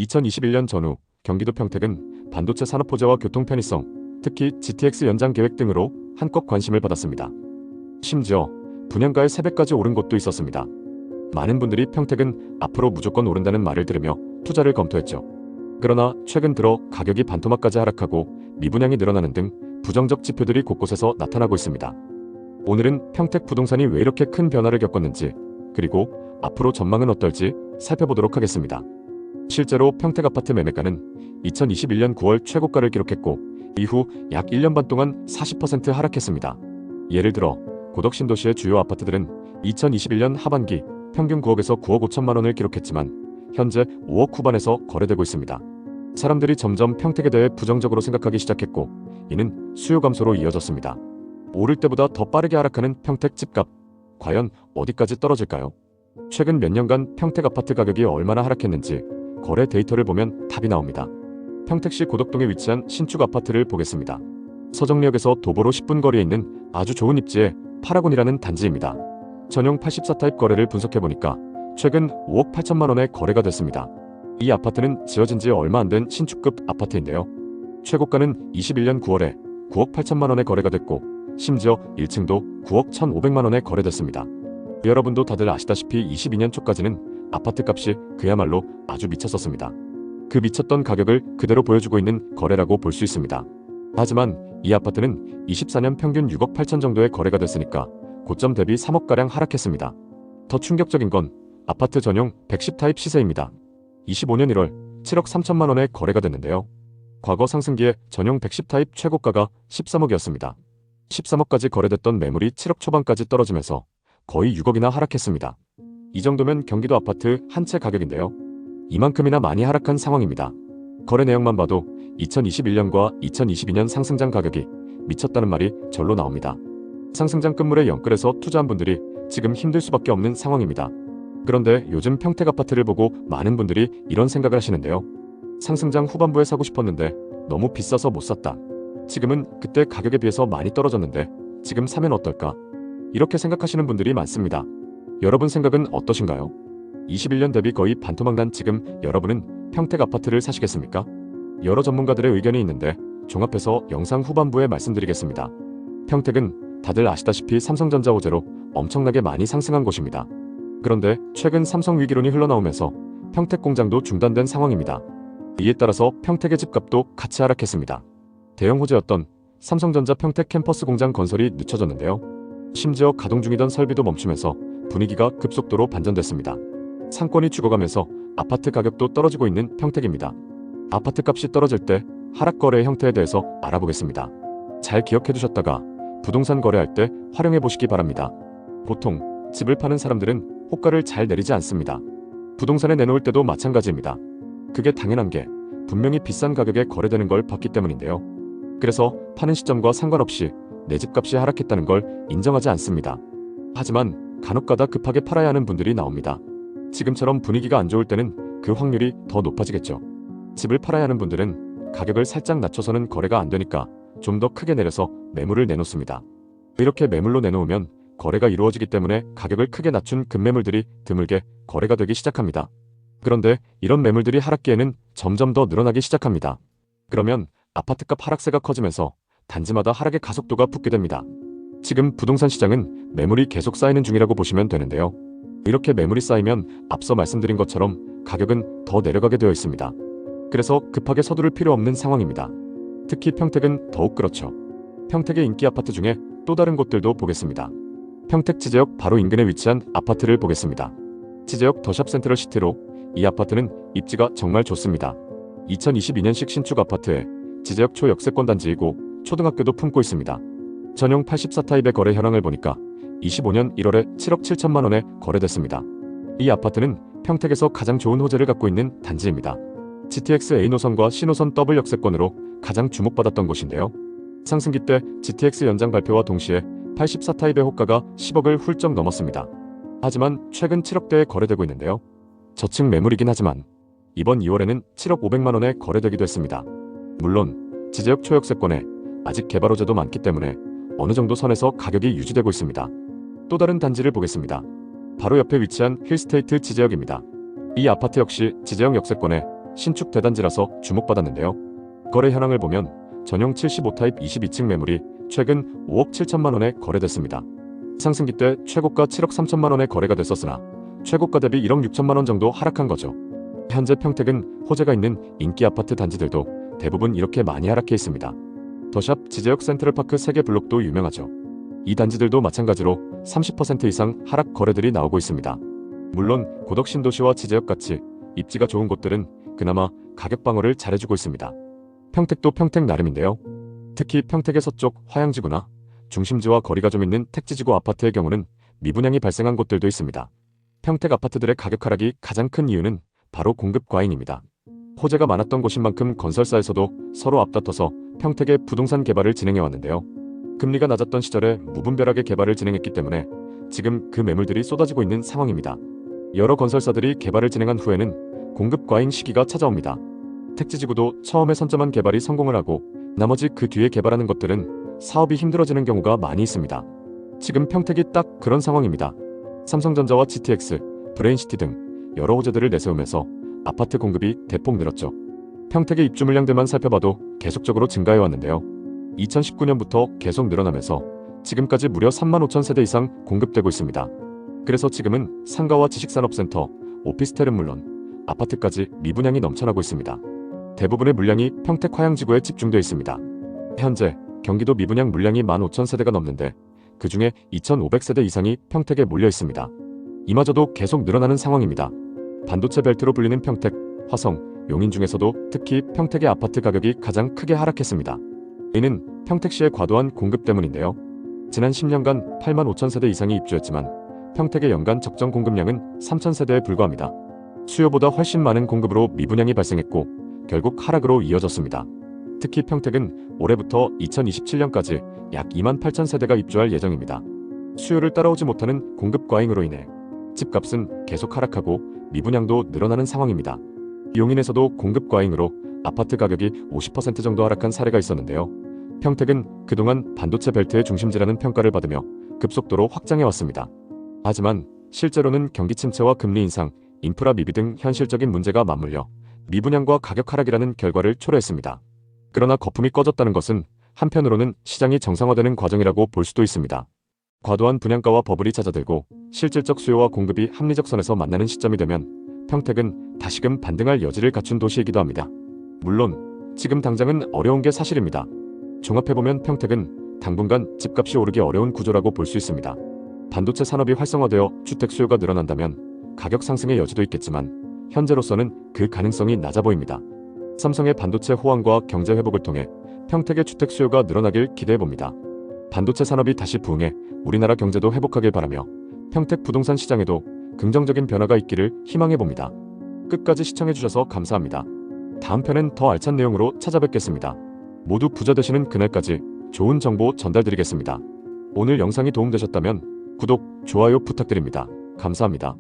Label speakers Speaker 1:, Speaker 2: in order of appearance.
Speaker 1: 2021년 전후 경기도 평택은 반도체 산업 호재와 교통 편의성, 특히 GTX 연장 계획 등으로 한껏 관심을 받았습니다. 심지어 분양가의 3배까지 오른 곳도 있었습니다. 많은 분들이 평택은 앞으로 무조건 오른다는 말을 들으며 투자를 검토했죠. 그러나 최근 들어 가격이 반토막까지 하락하고 미분양이 늘어나는 등 부정적 지표들이 곳곳에서 나타나고 있습니다. 오늘은 평택 부동산이 왜 이렇게 큰 변화를 겪었는지, 그리고 앞으로 전망은 어떨지 살펴보도록 하겠습니다. 실제로 평택 아파트 매매가는 2021년 9월 최고가를 기록했고 이후 약 1년 반 동안 40% 하락했습니다. 예를 들어 고덕 신도시의 주요 아파트들은 2021년 하반기 평균 9억에서 9억 5천만 원을 기록했지만 현재 5억 후반에서 거래되고 있습니다. 사람들이 점점 평택에 대해 부정적으로 생각하기 시작했고 이는 수요 감소로 이어졌습니다. 오를 때보다 더 빠르게 하락하는 평택 집값, 과연 어디까지 떨어질까요? 최근 몇 년간 평택 아파트 가격이 얼마나 하락했는지 거래 데이터를 보면 답이 나옵니다. 평택시 고덕동에 위치한 신축 아파트를 보겠습니다. 서정리역에서 도보로 10분 거리에 있는 아주 좋은 입지의 파라곤이라는 단지입니다. 전용 84타입 거래를 분석해보니까 최근 5억 8천만 원에 거래가 됐습니다. 이 아파트는 지어진 지 얼마 안 된 신축급 아파트인데요. 최고가는 21년 9월에 9억 8천만 원에 거래가 됐고 심지어 1층도 9억 1,500만 원에 거래됐습니다. 여러분도 다들 아시다시피 22년 초까지는 아파트 값이 그야말로 아주 미쳤었습니다. 그 미쳤던 가격을 그대로 보여주고 있는 거래라고 볼 수 있습니다. 하지만 이 아파트는 24년 평균 6억 8천 정도에 거래가 됐으니까 고점 대비 3억가량 하락했습니다. 더 충격적인 건 아파트 전용 110타입 시세입니다. 25년 1월 7억 3천만 원에 거래가 됐는데요. 과거 상승기에 전용 110타입 최고가가 13억이었습니다. 13억까지 거래됐던 매물이 7억 초반까지 떨어지면서 거의 6억이나 하락했습니다. 이 정도면 경기도 아파트 한 채 가격인데요. 이만큼이나 많이 하락한 상황입니다. 거래 내용만 봐도 2021년과 2022년 상승장 가격이 미쳤다는 말이 절로 나옵니다. 상승장 끝물에 영끌해서 투자한 분들이 지금 힘들 수밖에 없는 상황입니다. 그런데 요즘 평택 아파트를 보고 많은 분들이 이런 생각을 하시는데요. 상승장 후반부에 사고 싶었는데 너무 비싸서 못 샀다. 지금은 그때 가격에 비해서 많이 떨어졌는데 지금 사면 어떨까? 이렇게 생각하시는 분들이 많습니다. 여러분 생각은 어떠신가요? 21년 대비 거의 반토막 난 지금 여러분은 평택 아파트를 사시겠습니까? 여러 전문가들의 의견이 있는데 종합해서 영상 후반부에 말씀드리겠습니다. 평택은 다들 아시다시피 삼성전자 호재로 엄청나게 많이 상승한 곳입니다. 그런데 최근 삼성 위기론이 흘러나오면서 평택 공장도 중단된 상황입니다. 이에 따라서 평택의 집값도 같이 하락했습니다. 대형 호재였던 삼성전자 평택 캠퍼스 공장 건설이 늦춰졌는데요. 심지어 가동 중이던 설비도 멈추면서 분위기가 급속도로 반전됐습니다. 상권이 죽어가면서 아파트 가격도 떨어지고 있는 평택입니다. 아파트 값이 떨어질 때 하락 거래의 형태에 대해서 알아보겠습니다. 잘 기억해 두셨다가 부동산 거래할 때 활용해 보시기 바랍니다. 보통 집을 파는 사람들은 호가를 잘 내리지 않습니다. 부동산에 내놓을 때도 마찬가지입니다. 그게 당연한 게 분명히 비싼 가격에 거래되는 걸 봤기 때문인데요. 그래서 파는 시점과 상관없이 내 집값이 하락했다는 걸 인정하지 않습니다. 하지만 간혹가다 급하게 팔아야 하는 분들이 나옵니다. 지금처럼 분위기가 안 좋을 때는 그 확률이 더 높아지겠죠. 집을 팔아야 하는 분들은 가격을 살짝 낮춰서는 거래가 안 되니까 좀 더 크게 내려서 매물을 내놓습니다. 이렇게 매물로 내놓으면 거래가 이루어지기 때문에 가격을 크게 낮춘 급매물들이 드물게 거래가 되기 시작합니다. 그런데 이런 매물들이 하락기에는 점점 더 늘어나기 시작합니다. 그러면 아파트값 하락세가 커지면서 단지마다 하락의 가속도가 붙게 됩니다. 지금 부동산 시장은 매물이 계속 쌓이는 중이라고 보시면 되는데요. 이렇게 매물이 쌓이면 앞서 말씀드린 것처럼 가격은 더 내려가게 되어 있습니다. 그래서 급하게 서두를 필요 없는 상황입니다. 특히 평택은 더욱 그렇죠. 평택의 인기 아파트 중에 또 다른 곳들도 보겠습니다. 평택 지제역 바로 인근에 위치한 아파트를 보겠습니다. 지제역 더샵 센트럴 시티로 이 아파트는 입지가 정말 좋습니다. 2022년식 신축 아파트에 지제역 초역세권 단지이고 초등학교도 품고 있습니다. 전용 84타입의 거래 현황을 보니까 25년 1월에 7억 7천만 원에 거래됐습니다. 이 아파트는 평택에서 가장 좋은 호재를 갖고 있는 단지입니다. GTX A노선과 C노선 더블 역세권으로 가장 주목받았던 곳인데요. 상승기 때 GTX 연장 발표와 동시에 84타입의 호가가 10억을 훌쩍 넘었습니다. 하지만 최근 7억대에 거래되고 있는데요. 저층 매물이긴 하지만 이번 2월에는 7억 5백만 원에 거래되기도 했습니다. 물론 지제역 초역세권에 아직 개발 호재도 많기 때문에 어느 정도 선에서 가격이 유지되고 있습니다. 또 다른 단지를 보겠습니다. 바로 옆에 위치한 힐스테이트 지제역입니다. 이 아파트 역시 지제역 역세권에 신축 대단지라서 주목받았는데요. 거래 현황을 보면 전용 75타입 22층 매물이 최근 5억 7천만 원에 거래됐습니다. 상승기 때 최고가 7억 3천만 원에 거래가 됐었으나 최고가 대비 1억 6천만 원 정도 하락한 거죠. 현재 평택은 호재가 있는 인기 아파트 단지들도 대부분 이렇게 많이 하락해 있습니다. 더샵, 지제역, 센트럴파크 3개 블록도 유명하죠. 이 단지들도 마찬가지로 30% 이상 하락 거래들이 나오고 있습니다. 물론 고덕 신도시와 지제역같이 입지가 좋은 곳들은 그나마 가격 방어를 잘해주고 있습니다. 평택도 평택 나름인데요. 특히 평택의 서쪽 화양지구나 중심지와 거리가 좀 있는 택지지구 아파트의 경우는 미분양이 발생한 곳들도 있습니다. 평택 아파트들의 가격 하락이 가장 큰 이유는 바로 공급 과잉입니다. 호재가 많았던 곳인 만큼 건설사에서도 서로 앞다퉈서 평택의 부동산 개발을 진행해왔는데요. 금리가 낮았던 시절에 무분별하게 개발을 진행했기 때문에 지금 그 매물들이 쏟아지고 있는 상황입니다. 여러 건설사들이 개발을 진행한 후에는 공급 과잉 시기가 찾아옵니다. 택지지구도 처음에 선점한 개발이 성공을 하고 나머지 그 뒤에 개발하는 것들은 사업이 힘들어지는 경우가 많이 있습니다. 지금 평택이 딱 그런 상황입니다. 삼성전자와 GTX, 브레인시티 등 여러 호재들을 내세우면서 아파트 공급이 대폭 늘었죠. 평택의 입주 물량들만 살펴봐도 계속적으로 증가해왔는데요. 2019년부터 계속 늘어나면서 지금까지 무려 3만 5천 세대 이상 공급되고 있습니다. 그래서 지금은 상가와 지식산업센터, 오피스텔은 물론 아파트까지 미분양이 넘쳐나고 있습니다. 대부분의 물량이 평택 화양지구에 집중되어 있습니다. 현재 경기도 미분양 물량이 15,000세대가 넘는데 그 중에 2,500세대 이상이 평택에 몰려 있습니다. 이마저도 계속 늘어나는 상황입니다. 반도체 벨트로 불리는 평택, 화성, 용인 중에서도 특히 평택의 아파트 가격이 가장 크게 하락했습니다. 이는 평택시의 과도한 공급 때문인데요. 지난 10년간 8만 5천 세대 이상이 입주했지만 평택의 연간 적정 공급량은 3천 세대에 불과합니다. 수요보다 훨씬 많은 공급으로 미분양이 발생했고 결국 하락으로 이어졌습니다. 특히 평택은 올해부터 2027년까지 약 2만 8천 세대가 입주할 예정입니다. 수요를 따라오지 못하는 공급 과잉으로 인해 집값은 계속 하락하고 미분양도 늘어나는 상황입니다. 용인에서도 공급 과잉으로 아파트 가격이 50% 정도 하락한 사례가 있었는데요. 평택은 그동안 반도체 벨트의 중심지라는 평가를 받으며 급속도로 확장해왔습니다. 하지만 실제로는 경기 침체와 금리 인상, 인프라 미비 등 현실적인 문제가 맞물려 미분양과 가격 하락이라는 결과를 초래했습니다. 그러나 거품이 꺼졌다는 것은 한편으로는 시장이 정상화되는 과정이라고 볼 수도 있습니다. 과도한 분양가와 버블이 잦아들고 실질적 수요와 공급이 합리적 선에서 만나는 시점이 되면 평택은 다시금 반등할 여지를 갖춘 도시이기도 합니다. 물론 지금 당장은 어려운 게 사실입니다. 종합해보면 평택은 당분간 집값이 오르기 어려운 구조라고 볼 수 있습니다. 반도체 산업이 활성화되어 주택 수요가 늘어난다면 가격 상승의 여지도 있겠지만 현재로서는 그 가능성이 낮아 보입니다. 삼성의 반도체 호황과 경제 회복을 통해 평택의 주택 수요가 늘어나길 기대해봅니다. 반도체 산업이 다시 부흥해 우리나라 경제도 회복하길 바라며 평택 부동산 시장에도 긍정적인 변화가 있기를 희망해봅니다. 끝까지 시청해주셔서 감사합니다. 다음 편엔 더 알찬 내용으로 찾아뵙겠습니다. 모두 부자 되시는 그날까지 좋은 정보 전달드리겠습니다. 오늘 영상이 도움되셨다면 구독, 좋아요 부탁드립니다. 감사합니다.